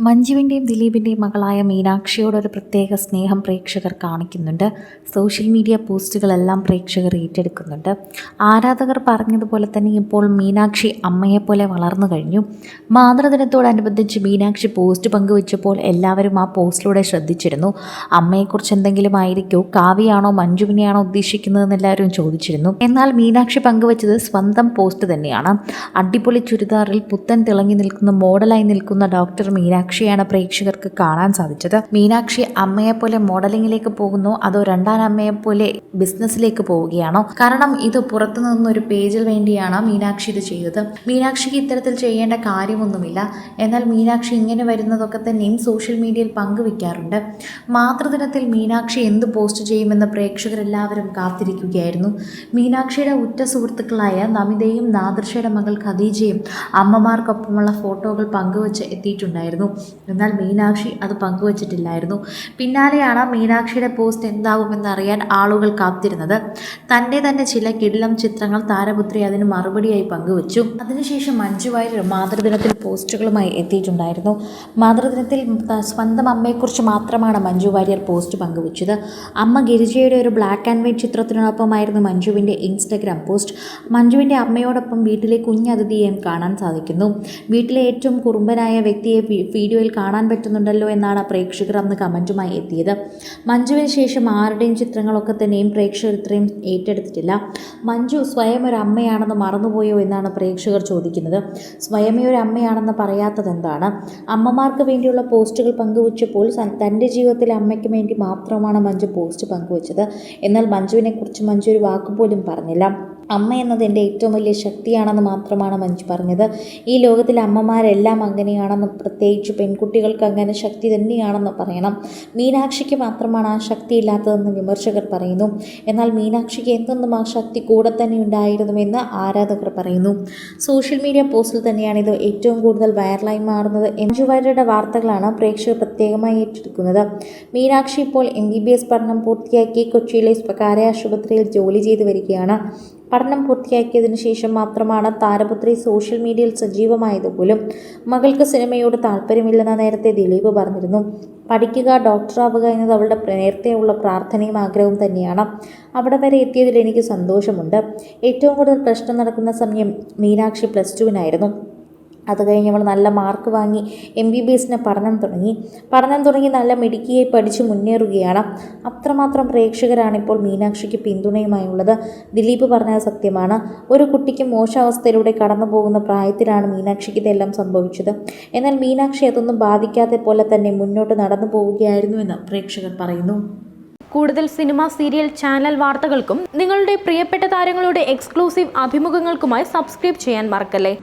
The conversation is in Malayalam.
മഞ്ജുവിൻ്റെയും ദിലീപിൻ്റെയും മകളായ മീനാക്ഷിയോടൊരു പ്രത്യേക സ്നേഹം പ്രേക്ഷകർ കാണിക്കുന്നുണ്ട്. സോഷ്യൽ മീഡിയ പോസ്റ്റുകളെല്ലാം പ്രേക്ഷകർ ഏറ്റെടുക്കുന്നുണ്ട്. ആരാധകർ പറഞ്ഞതുപോലെ തന്നെ ഇപ്പോൾ മീനാക്ഷി അമ്മയെപ്പോലെ വളർന്നു കഴിഞ്ഞു. മാതൃദിനത്തോടനുബന്ധിച്ച് മീനാക്ഷി പോസ്റ്റ് പങ്കുവച്ചപ്പോൾ എല്ലാവരും ആ പോസ്റ്റിലൂടെ ശ്രദ്ധിച്ചിരുന്നു. അമ്മയെക്കുറിച്ച് എന്തെങ്കിലും ആയിരിക്കോ, കാവ്യയാണോ മഞ്ജുവിനെയാണോ ഉദ്ദേശിക്കുന്നതെന്ന് എല്ലാവരും ചോദിച്ചിരുന്നു. എന്നാൽ മീനാക്ഷി പങ്കുവച്ചത് സ്വന്തം പോസ്റ്റ് തന്നെയാണ്. അടിപൊളി ചുരിദാറിൽ പുത്തൻ തിളങ്ങി നിൽക്കുന്ന മോഡലായി നിൽക്കുന്ന ഡോക്ടർ മീനാക്ഷിയാണ് പ്രേക്ഷകർക്ക് കാണാൻ സാധിച്ചത്. മീനാക്ഷി അമ്മയെപ്പോലെ മോഡലിംഗിലേക്ക് പോകുന്നു, അതോ രണ്ടാം അമ്മയെപ്പോലെ ബിസിനസ്സിലേക്ക് പോവുകയാണോ? കാരണം ഇത് പുറത്തു നിന്നൊരു പേജിൽ വേണ്ടിയാണ് മീനാക്ഷി ഇത് ചെയ്തത്. മീനാക്ഷിക്ക് ഇത്തരത്തിൽ ചെയ്യേണ്ട കാര്യമൊന്നുമില്ല. എന്നാൽ മീനാക്ഷി ഇങ്ങനെ വരുന്നതൊക്കെ തന്നെയും സോഷ്യൽ മീഡിയയിൽ പങ്കുവെക്കാറുണ്ട്. മാതൃദിനത്തിൽ മീനാക്ഷി എന്ത് പോസ്റ്റ് ചെയ്യുമെന്ന് പ്രേക്ഷകരെല്ലാവരും കാത്തിരിക്കുകയായിരുന്നു. മീനാക്ഷിയുടെ ഉറ്റ സുഹൃത്തുക്കളായ നമിതയും നാദിർഷയുടെ മകൾ ഖദീജയും അമ്മമാർക്കൊപ്പമുള്ള ഫോട്ടോകൾ പങ്കുവച്ച് എത്തിയിട്ടുണ്ടായിരുന്നു. എന്നാൽ മീനാക്ഷി അത് പങ്കുവച്ചിട്ടില്ലായിരുന്നു. പിന്നാലെയാണ് മീനാക്ഷിയുടെ പോസ്റ്റ് എന്താകുമെന്നറിയാൻ ആളുകൾ കാത്തിരുന്നത്. തൻ്റെ തന്നെ ചില കിടിലം ചിത്രങ്ങൾ താരപുത്രി അതിന് മറുപടിയായി പങ്കുവച്ചു. അതിനുശേഷം മഞ്ജു വാര്യർ മാതൃദിനത്തിൽ പോസ്റ്റുകളുമായി എത്തിയിട്ടുണ്ടായിരുന്നു. മാതൃദിനത്തിൽ സ്വന്തം അമ്മയെക്കുറിച്ച് മാത്രമാണ് മഞ്ജു വാര്യർ പോസ്റ്റ് പങ്കുവച്ചത്. അമ്മ ഗിരിജയുടെ ഒരു ബ്ലാക്ക് ആൻഡ് വൈറ്റ് ചിത്രത്തിനൊപ്പമായിരുന്നു മഞ്ജുവിൻ്റെ ഇൻസ്റ്റഗ്രാം പോസ്റ്റ്. മഞ്ജുവിൻ്റെ അമ്മയോടൊപ്പം വീട്ടിലെ കുഞ്ഞതിഥിയെയും കാണാൻ സാധിക്കുന്നു. വീട്ടിലെ ഏറ്റവും കുറുമ്പനായ വ്യക്തിയെ വീഡിയോയിൽ കാണാൻ പറ്റുന്നുണ്ടല്ലോ എന്നാണ് പ്രേക്ഷകർ അന്ന് കമൻറ്റുമായി എത്തിയത്. മഞ്ജുവിന് ശേഷം ആരുടെയും ചിത്രങ്ങളൊക്കെ തന്നെയും പ്രേക്ഷകർ ഇത്രയും ഏറ്റെടുത്തിട്ടില്ല. മഞ്ജു സ്വയം ഒരു അമ്മയാണെന്ന് മറന്നുപോയോ എന്നാണ് പ്രേക്ഷകർ ചോദിക്കുന്നത്. സ്വയമേ ഒരു അമ്മയാണെന്ന് പറയാത്തത് എന്താണ്? അമ്മമാർക്ക് വേണ്ടിയുള്ള പോസ്റ്റുകൾ പങ്കുവച്ചപ്പോൾ തൻ്റെ ജീവിതത്തിലെ അമ്മയ്ക്ക് വേണ്ടി മാത്രമാണ് മഞ്ജു പോസ്റ്റ് പങ്കുവച്ചത്. എന്നാൽ മഞ്ജുവിനെക്കുറിച്ച് മഞ്ജു ഒരു വാക്കുപോലും പറഞ്ഞില്ല. അമ്മ എന്നത് എൻ്റെ ഏറ്റവും വലിയ ശക്തിയാണെന്ന് മാത്രമാണ് മഞ്ജു പറഞ്ഞത്. ഈ ലോകത്തിലെ അമ്മമാരെല്ലാം അങ്ങനെയാണെന്ന്, പ്രത്യേകിച്ച് പെൺകുട്ടികൾക്ക് അങ്ങനെ ശക്തി തന്നെയാണെന്ന് പറയണം. മീനാക്ഷിക്ക് മാത്രമാണ് ആ ശക്തി ഇല്ലാത്തതെന്ന് വിമർശകർ പറയുന്നു. എന്നാൽ മീനാക്ഷിക്ക് എന്തെന്നും ആ ശക്തി കൂടെ തന്നെ ഉണ്ടായിരുന്നുവെന്ന് ആരാധകർ പറയുന്നു. സോഷ്യൽ മീഡിയ പോസ്റ്റിൽ തന്നെയാണ് ഇത് ഏറ്റവും കൂടുതൽ വൈറലായി മാറുന്നത്. മഞ്ജു വാര്യരുടെ വാർത്തകളാണ് പ്രേക്ഷകർ പ്രത്യേകമായി ഏറ്റെടുക്കുന്നത്. മീനാക്ഷി ഇപ്പോൾ MBBS പഠനം പൂർത്തിയാക്കി കൊച്ചിയിലെ സ്വകാര്യ ആശുപത്രിയിൽ ജോലി ചെയ്തു വരികയാണ്. പഠനം പൂർത്തിയാക്കിയതിനു ശേഷം മാത്രമാണ് താരപുത്രി സോഷ്യൽ മീഡിയയിൽ സജീവമായതുപോലും. മകൾക്ക് സിനിമയോട് താല്പര്യമില്ലെന്ന് നേരത്തെ ദിലീപ് പറഞ്ഞിരുന്നു. പഠിക്കുക, ഡോക്ടറാവുക എന്നത് അവളുടെ നേരത്തെയുള്ള പ്രാർത്ഥനയും ആഗ്രഹവും തന്നെയാണ്. അവിടെ വരെ എത്തിയതിൽ എനിക്ക് സന്തോഷമുണ്ട്. ഏറ്റവും കൂടുതൽ പ്രശ്നം നടക്കുന്ന സമയം മീനാക്ഷി +2-നായിരുന്നു. അത് കഴിഞ്ഞ് അവൾ നല്ല മാർക്ക് വാങ്ങി MBBSന് പഠനം തുടങ്ങി നല്ല മിടുക്കിയായി പഠിച്ച് മുന്നേറുകയാണ്. അത്രമാത്രം പ്രേക്ഷകരാണ് ഇപ്പോൾ മീനാക്ഷിക്ക് പിന്തുണയുമായുള്ളത്. ദിലീപ് പറഞ്ഞത് സത്യമാണ്. ഒരു കുട്ടിക്ക് മോശാവസ്ഥയിലൂടെ കടന്നു പോകുന്ന പ്രായത്തിലാണ് മീനാക്ഷിക്ക് ഇതെല്ലാം സംഭവിച്ചത്. എന്നാൽ മീനാക്ഷി അതൊന്നും ബാധിക്കാതെ പോലെ തന്നെ മുന്നോട്ട് നടന്നു പോവുകയായിരുന്നുവെന്ന് പ്രേക്ഷകർ പറയുന്നു. കൂടുതൽ സിനിമ, സീരിയൽ, ചാനൽ വാർത്തകൾക്കും നിങ്ങളുടെ പ്രിയപ്പെട്ട താരങ്ങളുടെ എക്സ്ക്ലൂസീവ് അഭിമുഖങ്ങൾക്കുമായി സബ്സ്ക്രൈബ് ചെയ്യാൻ മറക്കല്ലേ.